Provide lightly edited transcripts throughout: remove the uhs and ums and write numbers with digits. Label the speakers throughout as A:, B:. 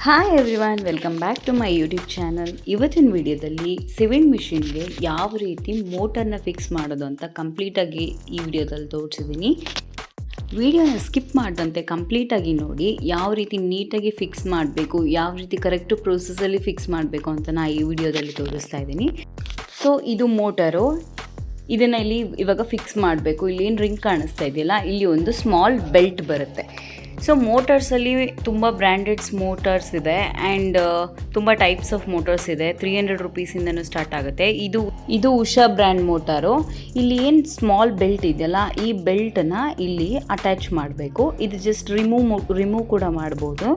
A: Hi everyone, welcome back to my YouTube channel. ಇವತ್ತಿನ ವಿಡಿಯೋದಲ್ಲಿ ಸಿವಿಂಗ್ ಮಿಷಿನ್ಗೆ ಯಾವ ರೀತಿ ಮೋಟರ್ನ ಫಿಕ್ಸ್ ಮಾಡೋದು ಅಂತ ಕಂಪ್ಲೀಟಾಗಿ ಈ ವಿಡಿಯೋದಲ್ಲಿ ತೋರಿಸಿದ್ದೀನಿ. ವಿಡಿಯೋನ ಸ್ಕಿಪ್ ಮಾಡಿದಂತೆ ಕಂಪ್ಲೀಟಾಗಿ ನೋಡಿ, ಯಾವ ರೀತಿ ನೀಟಾಗಿ ಫಿಕ್ಸ್ ಮಾಡಬೇಕು, ಯಾವ ರೀತಿ ಕರೆಕ್ಟು ಪ್ರೊಸೆಸಲ್ಲಿ ಫಿಕ್ಸ್ ಮಾಡಬೇಕು ಅಂತ ನಾನು ಈ ವಿಡಿಯೋದಲ್ಲಿ ತೋರಿಸ್ತಾ ಇದ್ದೀನಿ. ಸೊ ಇದು ಮೋಟರು, ಇದನ್ನು ಇಲ್ಲಿ ಇವಾಗ ಫಿಕ್ಸ್ ಮಾಡಬೇಕು. ಇಲ್ಲಿ ಏನು ರಿಂಗ್ ಕಾಣಿಸ್ತಾ ಇದೆಯಲ್ಲ, ಇಲ್ಲಿ ಒಂದು ಸ್ಮಾಲ್ ಬೆಲ್ಟ್ ಬರುತ್ತೆ. ಸೊ ಮೋಟರ್ಸಲ್ಲಿ ತುಂಬ ಬ್ರ್ಯಾಂಡೆಡ್ಸ್ ಮೋಟರ್ಸ್ ಇದೆ ಆ್ಯಂಡ್ ತುಂಬ ಟೈಪ್ಸ್ ಆಫ್ ಮೋಟರ್ಸ್ ಇದೆ. 300 ರುಪೀಸಿಂದನೂ ಸ್ಟಾರ್ಟ್ ಆಗುತ್ತೆ. ಇದು ಉಷಾ ಬ್ರ್ಯಾಂಡ್ ಮೋಟಾರು. ಇಲ್ಲಿ ಏನು ಸ್ಮಾಲ್ ಬೆಲ್ಟ್ ಇದೆಯಲ್ಲ, ಈ ಬೆಲ್ಟನ್ನು ಇಲ್ಲಿ ಅಟ್ಯಾಚ್ ಮಾಡಬೇಕು. ಇದು ಜಸ್ಟ್ ರಿಮೂವ್ ಕೂಡ ಮಾಡ್ಬೋದು.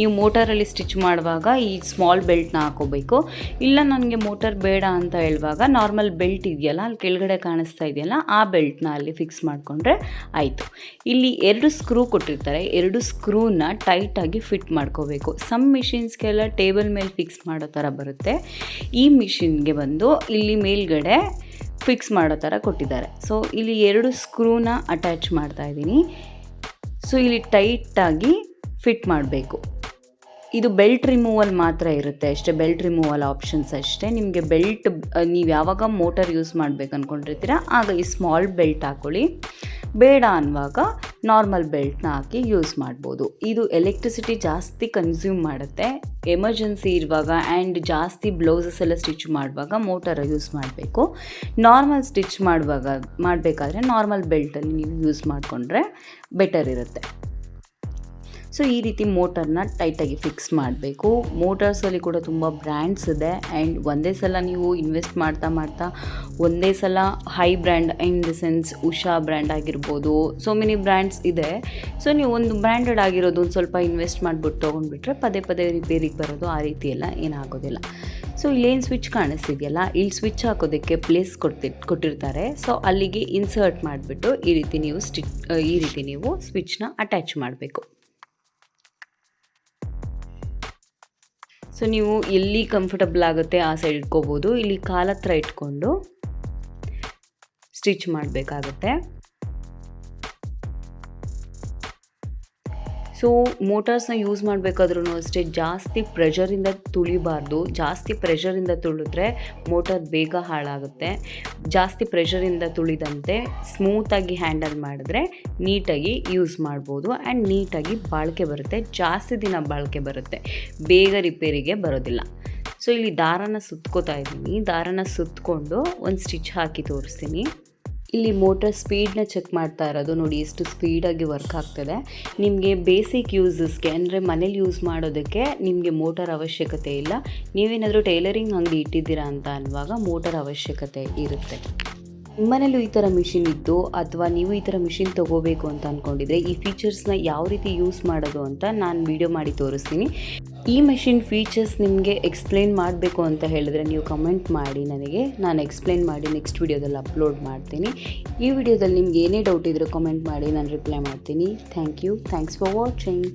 A: ನೀವು ಮೋಟರಲ್ಲಿ ಸ್ಟಿಚ್ ಮಾಡುವಾಗ ಈ ಸ್ಮಾಲ್ ಬೆಲ್ಟ್ನ ಹಾಕೋಬೇಕು. ಇಲ್ಲ ನನಗೆ ಮೋಟರ್ ಬೇಡ ಅಂತ ಹೇಳುವಾಗ ನಾರ್ಮಲ್ ಬೆಲ್ಟ್ ಇದೆಯಲ್ಲ, ಅಲ್ಲಿ ಕೆಳಗಡೆ ಕಾಣಿಸ್ತಾ ಇದೆಯಲ್ಲ, ಆ ಬೆಲ್ಟ್ನ ಅಲ್ಲಿ ಫಿಕ್ಸ್ ಮಾಡಿಕೊಂಡ್ರೆ ಆಯಿತು. ಇಲ್ಲಿ 2 ಸ್ಕ್ರೂ ಕೊಟ್ಟಿರ್ತಾರೆ. 2 ಸ್ಕ್ರೂನ ಟೈಟಾಗಿ ಫಿಟ್ ಮಾಡ್ಕೋಬೇಕು. ಸಮ್ ಮಿಷಿನ್ಸ್ಗೆಲ್ಲ ಟೇಬಲ್ ಮೇಲೆ ಫಿಕ್ಸ್ ಮಾಡೋ ಥರ ಬರುತ್ತೆ. ಈ ಮಿಷಿನ್ಗೆ ಬಂದು ಇಲ್ಲಿ ಮೇಲ್ಗಡೆ ಫಿಕ್ಸ್ ಮಾಡೋ ಥರ ಕೊಟ್ಟಿದ್ದಾರೆ. ಸೊ ಇಲ್ಲಿ 2 ಸ್ಕ್ರೂನ ಅಟ್ಯಾಚ್ ಮಾಡ್ತಾ ಇದ್ದೀನಿ. ಸೊ ಇಲ್ಲಿ ಟೈಟಾಗಿ ಫಿಟ್ ಮಾಡಬೇಕು. ಇದು ಬೆಲ್ಟ್ ರಿಮೂವಲ್ ಮಾತ್ರ ಇರುತ್ತೆ ಅಷ್ಟೇ, ಬೆಲ್ಟ್ ರಿಮೂವಲ್ ಆಪ್ಷನ್ಸ್ ಅಷ್ಟೇ. ನಿಮಗೆ ಬೆಲ್ಟ್ ನೀವು ಯಾವಾಗ ಮೋಟರ್ ಯೂಸ್ ಮಾಡಬೇಕು ಅಂದ್ಕೊಂಡಿರ್ತೀರ ಆಗ ಈ ಸ್ಮಾಲ್ ಬೆಲ್ಟ್ ಹಾಕ್ಕೊಳ್ಳಿ. ಬೇಡ ಅನ್ನುವಾಗ ನಾರ್ಮಲ್ ಬೆಲ್ಟ್ನ ಹಾಕಿ ಯೂಸ್ ಮಾಡ್ಬೋದು. ಇದು ಎಲೆಕ್ಟ್ರಿಸಿಟಿ ಜಾಸ್ತಿ ಕನ್ಸ್ಯೂಮ್ ಮಾಡುತ್ತೆ. ಎಮರ್ಜೆನ್ಸಿ ಇರುವಾಗ ಆ್ಯಂಡ್ ಜಾಸ್ತಿ ಬ್ಲೌಸಸ್ ಎಲ್ಲ ಸ್ಟಿಚ್ ಮಾಡುವಾಗ ಮೋಟರ್ ಯೂಸ್ ಮಾಡಬೇಕು. ನಾರ್ಮಲ್ ಸ್ಟಿಚ್ ಮಾಡಬೇಕಾದ್ರೆ ನಾರ್ಮಲ್ ಬೆಲ್ಟಲ್ಲಿ ನೀವು ಯೂಸ್ ಮಾಡಿಕೊಂಡ್ರೆ ಬೆಟರ್ ಇರುತ್ತೆ. ಸೊ ಈ ರೀತಿ ಮೋಟರ್ನ ಟೈಟಾಗಿ ಫಿಕ್ಸ್ ಮಾಡಬೇಕು. ಮೋಟರ್ಸಲ್ಲಿ ಕೂಡ ತುಂಬ ಬ್ರ್ಯಾಂಡ್ಸ್ ಇದೆ ಆ್ಯಂಡ್ ಒಂದೇ ಸಲ ನೀವು ಇನ್ವೆಸ್ಟ್ ಮಾಡ್ತಾ ಒಂದೇ ಸಲ high brand in the sense Usha brand ಆಗಿರ್ಬೋದು, ಸೊ ಮೆನಿ ಬ್ರ್ಯಾಂಡ್ಸ್ ಇದೆ. ಸೊ ನೀವು ಒಂದು ಬ್ರ್ಯಾಂಡೆಡ್ ಆಗಿರೋದು ಒಂದು ಸ್ವಲ್ಪ ಇನ್ವೆಸ್ಟ್ ಮಾಡಿಬಿಟ್ಟು ತೊಗೊಂಡ್ಬಿಟ್ರೆ ಪದೇ ರಿಪೇರಿಗೆ ಬರೋದು ಆ ರೀತಿ ಎಲ್ಲ ಏನಾಗೋದಿಲ್ಲ. ಸೊ ಇಲ್ಲೇನು ಸ್ವಿಚ್ ಕಾಣಿಸ್ತಿದೆಯಲ್ಲ, ಇಲ್ಲಿ ಸ್ವಿಚ್ ಹಾಕೋದಕ್ಕೆ ಪ್ಲೇಸ್ ಕೊಟ್ಟಿರ್ತಾರೆ. ಸೊ ಅಲ್ಲಿಗೆ ಇನ್ಸರ್ಟ್ ಮಾಡಿಬಿಟ್ಟು ಈ ರೀತಿ ನೀವು ಸ್ವಿಚ್ನ ಅಟ್ಯಾಚ್ ಮಾಡಬೇಕು. ಸೊ ನೀವು ಎಲ್ಲಿ ಕಂಫರ್ಟಬಲ್ ಆಗುತ್ತೆ ಆ ಸೈಡ್ ಇಟ್ಕೋಬೋದು. ಇಲ್ಲಿ ಕಾಲತ್ರ ಇಟ್ಕೊಂಡು ಸ್ಟಿಚ್ ಮಾಡಬೇಕಾಗುತ್ತೆ. ಸೊ ಮೋಟಾರ್ಸ್ನ ಯೂಸ್ ಮಾಡಬೇಕಾದ್ರೂ ಅಷ್ಟೇ ಜಾಸ್ತಿ ಪ್ರೆಷರಿಂದ ತುಳಿಬಾರ್ದು. ಜಾಸ್ತಿ ಪ್ರೆಷರಿಂದ ತುಳಿದ್ರೆ ಮೋಟಾರ್ ಬೇಗ ಹಾಳಾಗುತ್ತೆ. ಜಾಸ್ತಿ ಪ್ರೆಷರಿಂದ ತುಳಿದಂತೆ ಸ್ಮೂತಾಗಿ ಹ್ಯಾಂಡಲ್ ಮಾಡಿದ್ರೆ ನೀಟಾಗಿ ಯೂಸ್ ಮಾಡ್ಬೋದು ಆ್ಯಂಡ್ ನೀಟಾಗಿ ಬಾಳಿಕೆ ಬರುತ್ತೆ. ಜಾಸ್ತಿ ದಿನ ಬಾಳಿಕೆ ಬರುತ್ತೆ, ಬೇಗ ರಿಪೇರಿಗೆ ಬರೋದಿಲ್ಲ. ಸೊ ಇಲ್ಲಿ ದಾರನ ಸುತ್ಕೋತಾ ಇದ್ದೀನಿ. ದಾರನ ಸುತ್ತಕೊಂಡು ಒಂದು ಸ್ಟಿಚ್ ಹಾಕಿ ತೋರಿಸ್ತೀನಿ. ಇಲ್ಲಿ ಮೋಟರ್ ಸ್ಪೀಡ್ನ ಚೆಕ್ ಮಾಡ್ತಾ ಇರೋದು ನೋಡಿ, ಎಷ್ಟು ಸ್ಪೀಡಾಗಿ ವರ್ಕ್ ಆಗ್ತದೆ. ನಿಮಗೆ ಬೇಸಿಕ್ ಯೂಸಸ್ಗೆ ಅಂದರೆ ಮನೇಲಿ ಯೂಸ್ ಮಾಡೋದಕ್ಕೆ ನಿಮಗೆ ಮೋಟರ್ ಅವಶ್ಯಕತೆ ಇಲ್ಲ. ನೀವೇನಾದರೂ ಟೈಲರಿಂಗ್ ಅಂಗಡಿ ಇಟ್ಟಿದ್ದೀರಾ ಅಂತ ಅನ್ನುವಾಗ ಮೋಟರ್ ಅವಶ್ಯಕತೆ ಇರುತ್ತೆ. ನಿಮ್ಮನೇಲೂ ಈ ಥರ ಮಿಷಿನ್ ಇದ್ದು ಅಥವಾ ನೀವು ಈ ಥರ ಮಿಷಿನ್ ತೊಗೋಬೇಕು ಅಂತ ಅಂದ್ಕೊಂಡಿದ್ರೆ ಈ ಫೀಚರ್ಸ್ನ ಯಾವ ರೀತಿ ಯೂಸ್ ಮಾಡೋದು ಅಂತ ನಾನು ವಿಡಿಯೋ ಮಾಡಿ ತೋರಿಸ್ತೀನಿ. ಈ ಮಿಷಿನ್ ಫೀಚರ್ಸ್ ನಿಮಗೆ ಎಕ್ಸ್ಪ್ಲೇನ್ ಮಾಡಬೇಕು ಅಂತ ಹೇಳಿದ್ರೆ ನೀವು ಕಮೆಂಟ್ ಮಾಡಿ ನನಗೆ, ನಾನು ಎಕ್ಸ್ಪ್ಲೇನ್ ಮಾಡಿ ನೆಕ್ಸ್ಟ್ ವಿಡಿಯೋದಲ್ಲಿ ಅಪ್ಲೋಡ್ ಮಾಡ್ತೀನಿ. ಈ ವಿಡಿಯೋದಲ್ಲಿ ನಿಮ್ಗೆ ಏನೇ ಡೌಟ್ ಇದ್ದರೂ ಕಮೆಂಟ್ ಮಾಡಿ, ನಾನು ರಿಪ್ಲೈ ಮಾಡ್ತೀನಿ. Thanks for watching.